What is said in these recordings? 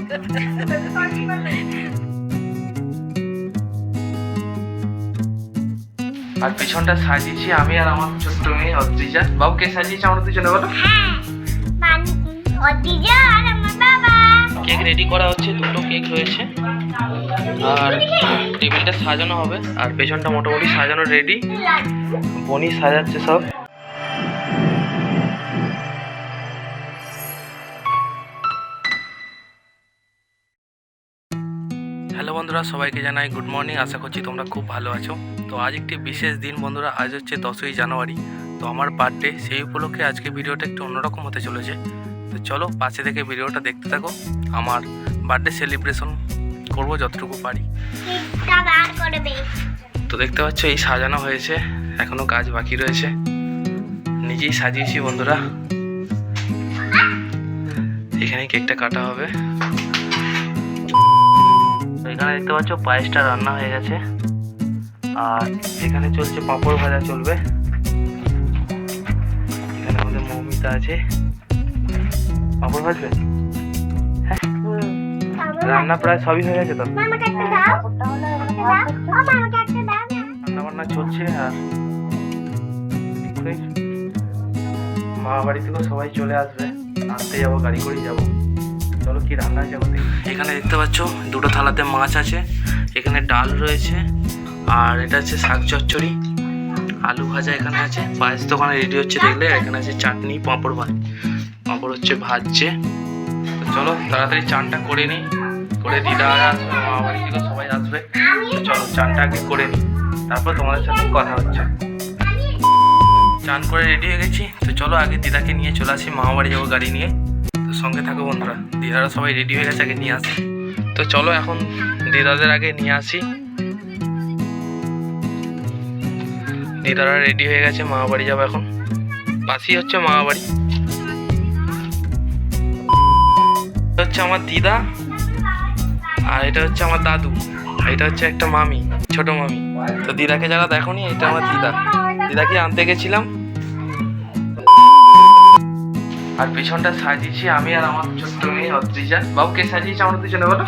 আর পিছনটা সাজিয়েছি আমি আর আমার ছোট্ট মেয়ে অদ্রিজা। বাবু কে সাজিয়েছে আমরা দুজনে বলো? অদ্রিজা আর আমার বাবা। কেক রেডি করা হচ্ছে, দুটো কেক রয়েছে আর টেবিলটা সাজানো হবে। আর পেছনটা মোটামুটি সাজানো রেডি, বনি সাজাচ্ছে সব। হ্যালো বন্ধুরা, সবাইকে জানাই গুড মর্নিং। আশা করছি তোমরা খুব ভালো আছো। তো আজ একটি বিশেষ দিন বন্ধুরা, আজ হচ্ছে 10ই জানুয়ারি। তো আমার বার্থডে, সেই উপলক্ষে আজকে ভিডিওটা একটু অন্যরকম হতে চলেছে। তো চলো পাশে থেকে ভিডিওটা দেখতে থাকো। আমার বার্থডে সেলিব্রেশন করবো যতটুকু পারি। তো দেখতে পাচ্ছ এই সাজানো হয়েছে, এখনো কাজ বাকি রয়েছে। নিজেই সাজিয়েছি বন্ধুরা। এখানে কেকটা কাটা হবে। এখানে দেখতে পাচ্ছ পায়েসটা রান্না হয়ে গেছে আর এখানে চলছে পাঁপড় ভাজা চলবে। এখানে আমাদের মৌমিতা আছে, পাঁপড় ভাজবে। হ্যাঁ, রান্না প্রায় সবই হয়ে গেছে। তো রান্না বান্না চলছে আর মামা বাড়ি থেকেও সবাই চলে আসবে, আনতে যাবো, গাড়ি করেই যাবো। চলো কি রান্না যাবো। এখানে দেখতে পাচ্ছ দুটো থালাতে মাছ আছে, এখানে ডাল রয়েছে আর এটা হচ্ছে শাক চচ্চড়ি, আলু ভাজা এখানে আছে, পায়েস তো ওখানে রেডি হচ্ছে দেখলে। এখানে আছে চাটনি, পাঁপড় পাঁপড় হচ্ছে ভাজছে। তো চলো তাড়াতাড়ি চানটা করে নিই, করে দিদা আসবে, মামা বাড়ি থেকে সবাই আসবে। তো চলো চানটা আগে করে নিই, তারপর তোমাদের সাথে কথা হচ্ছে। চান করে রেডি হয়ে গেছি। তো চলো আগে দিদাকে নিয়ে চলে আসি, মামা বাড়ি যাবো গাড়ি নিয়ে। তো সঙ্গে থাকো বন্ধুরা, দিদারা সবাই রেডি হয়ে গেছে, আগে নিয়ে আসি। তো চলো এখন দিদাদের আগে নিয়ে আসি। দিদারা রেডি হয়ে গেছে, মামা বাড়ি যাবো এখন। পাশেই হচ্ছে মামা বাড়ি। হচ্ছে আমার দিদা আর এটা হচ্ছে আমার দাদু, এটা হচ্ছে একটা মামি, ছোট মামি। তো দিদাকে যারা দেখোনি, এটা আমার দিদা। দিদাকে আনতে গেছিলাম। আর পিছনটা সাজিয়েছি আমি আর আমার ছোট্ট মেয়ে অদ্রিজা। বাবু কে সাজিয়েছে আমরা দুজনে বলো?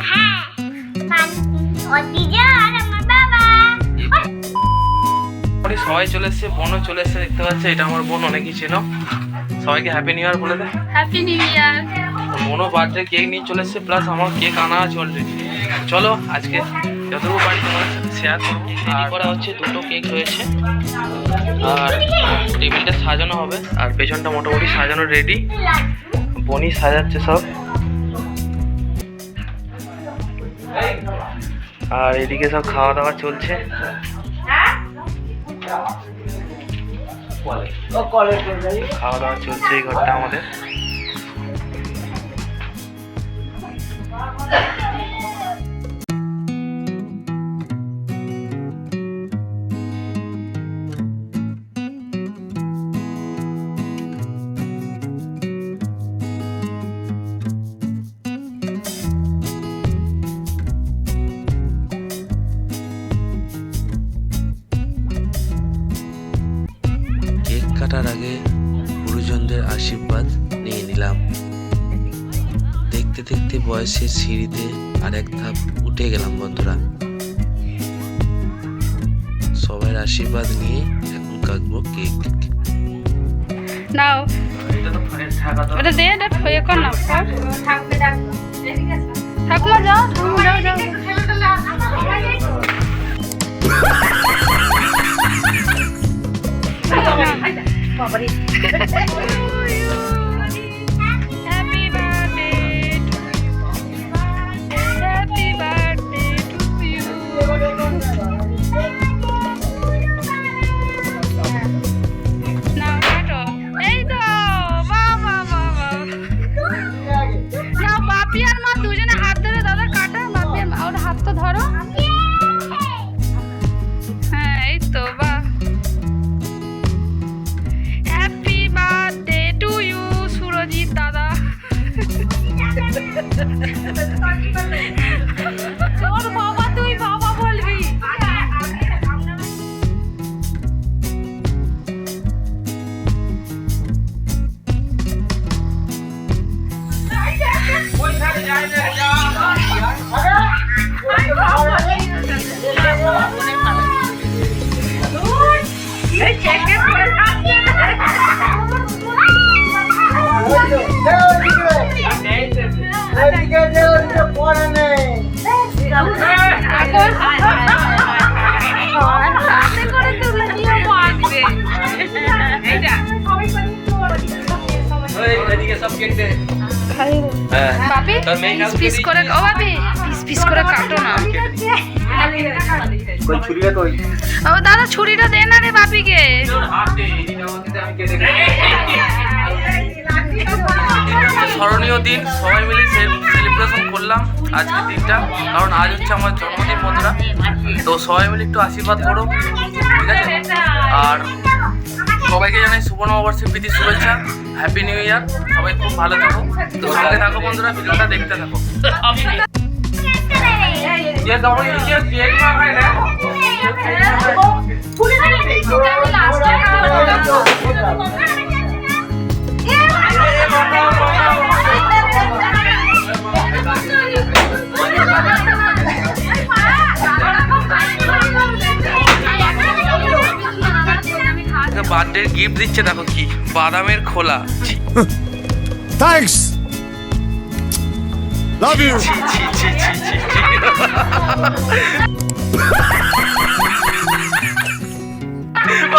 অদ্রিজা আর আমার বাবা। সবাই চলে এসছে, বোনও চলে এসছে দেখতে পাচ্ছে। এটা আমার বোন, অনেকই ছিল। সবাইকে হ্যাপি নিউ ইয়ার বলে দেয়। Happy new year. বোনও বার্থডে কেক নিয়ে চলে এসছে, প্লাস আমার কেক আনা আছে অলরেডি। চলো আজকে যতটুকু পারি তোমাদের সাথে শেয়ার করবো। রেডি করা হচ্ছে, দুটো কেক রয়েছে আর টেবিলটা সাজানো হবে। আর পেছনটা মোটামুটি সাজানো রেডি, বনি সাজাচ্ছে সব। আর এদিকে সব খাওয়া দাওয়া চলছে। খাওয়া দাওয়া চলছে এই ঘরটা আমাদের। কাটার আগে গুরুজনদের আশীর্বাদ নিয়ে নিলাম। দেখতে দেখতে বয়সের সিঁড়িতে আর এক ধাপ উঠে গেলাম বন্ধুরা। সবার আশীর্বাদ নিয়ে এখন কাটবো কেক। নাও ওটা দে, এটা ফয়ে কর না। ঠাকুমা যাও, ঠাকুমা যাও যাও। Happy birthday to you. Happy birthday to you. Now kato. এই তো বাবা বাবা। নাও বাপি আর মা দুজনে হাত ধরে দাদা কাটা। বাপি আর মা ওর হাত তো ধরো। হ্যাঁ এই তো বাহ। দাদা তোর বাবা, তুই বাবা বলবি। বাপি পিস পিস করে ও বাপি পিস পিস করে কাটো না। ও দাদা ছুরিটা দে না রে বাপিকে। স্মরণীয় দিন, সবাই মিলে সেলিব্রেশন করলাম আজকের দিনটা, কারণ আজ হচ্ছে আমার জন্মদিন বন্ধুরা। তো সবাই মিলে একটু আশীর্বাদ করো, ঠিক আছে? আর সবাইকে জানাই শুভ নববর্ষের প্রীতি শুভেচ্ছা, হ্যাপি নিউ ইয়ার। সবাই খুব ভালো থাকো, তো সঙ্গে থাকো বন্ধুরা, ভিডিওটা দেখতে থাকো। বার্থডে গিফট দিচ্ছে, দেখো কি বাদামের খোলা। Thanks. Love you. ছি, ছি, ছি, ছি, ছি, ছি।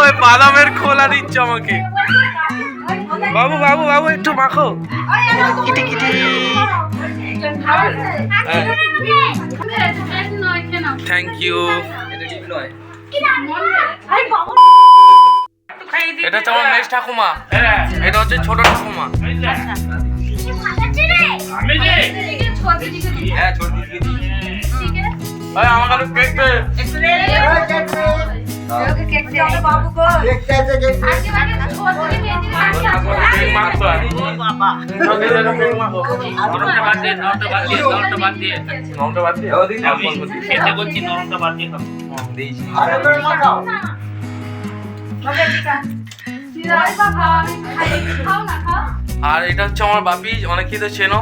ওই বাদামের খোলা দিচ্ছে আমাকে। বাবু বাবু বাবু একটু মাখো। কিটি কিটি। Thank you. এটা হচ্ছে আমার মেজ ঠাকুমা, এটা হচ্ছে ছোট ঠাকুমা। আমার কাছে কেক দে। আর এটা হচ্ছে আমার বাপি, অনেকেই তো চেনো,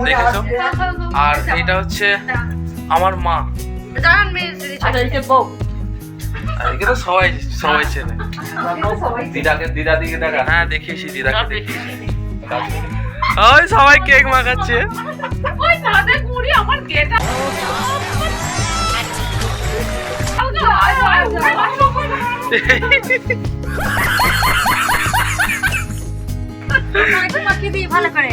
দেখেছো। আর এটা হচ্ছে আমার মা, এদিকে তো সবাই সবাই চেনে। দিদা দিকে দেখা, হ্যাঁ দেখিয়েছি দিদাকে, দেখিয়েছি। ওই সবাই কেক মাখাচ্ছে। ভালো করে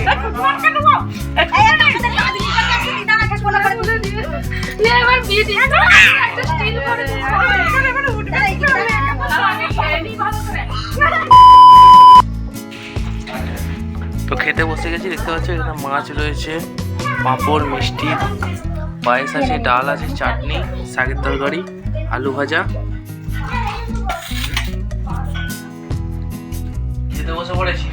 তো খেতে বসে গেছি, দেখতে পাচ্ছ এখানে মাছ রয়েছে, পাঁপড়, মিষ্টি, পায়েস আছে, ডাল আছে, চাটনি, শাকের তরকারি, আলু ভাজা। খেতে বসে পড়েছি।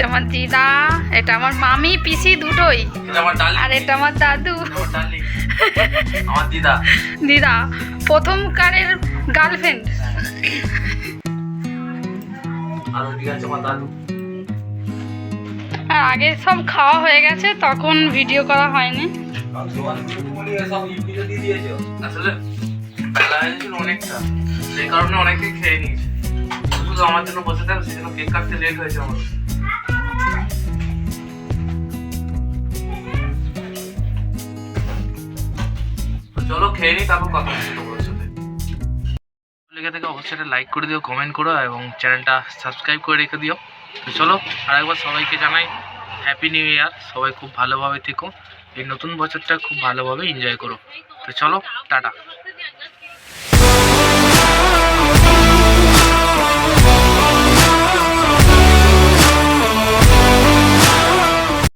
আমার দিদা, এটা আমার মামি পিসি দুটোই, এটা আমার ডালি, আর এটা আমার দাদু। আমার দিদা, দিদা প্রথম কারের গার্লফ্রেন্ড। আর ওদিকে আছে আমার দাদু। আর আগে সব খাওয়া হয়ে গেছে, তখন ভিডিও করা হয়নি। আসলে বেলা হয়ে গেছিল অনেকটা, সেই কারণে অনেকে খেয়ে নিয়েছে। শুধু আমার জন্য বসে থাকবে, সেজন্য কেক কাটতে লেট হয়েছে আমার। চলো খেয়ে নিই, তারপর কথা বলছি তোমাদের সাথে। লেগে থেকে অবশ্যই একটা লাইক করে দিও, কমেন্ট করো এবং চ্যানেলটা সাবস্ক্রাইব করে রেখে দিও। তো চলো আরেকবার সবাইকে জানাই হ্যাপি নিউ ইয়ার। সবাই খুব ভালোভাবে থেকো, এই নতুন বছরটা খুব ভালোভাবে এনজয় করো। তো চলো টাটা।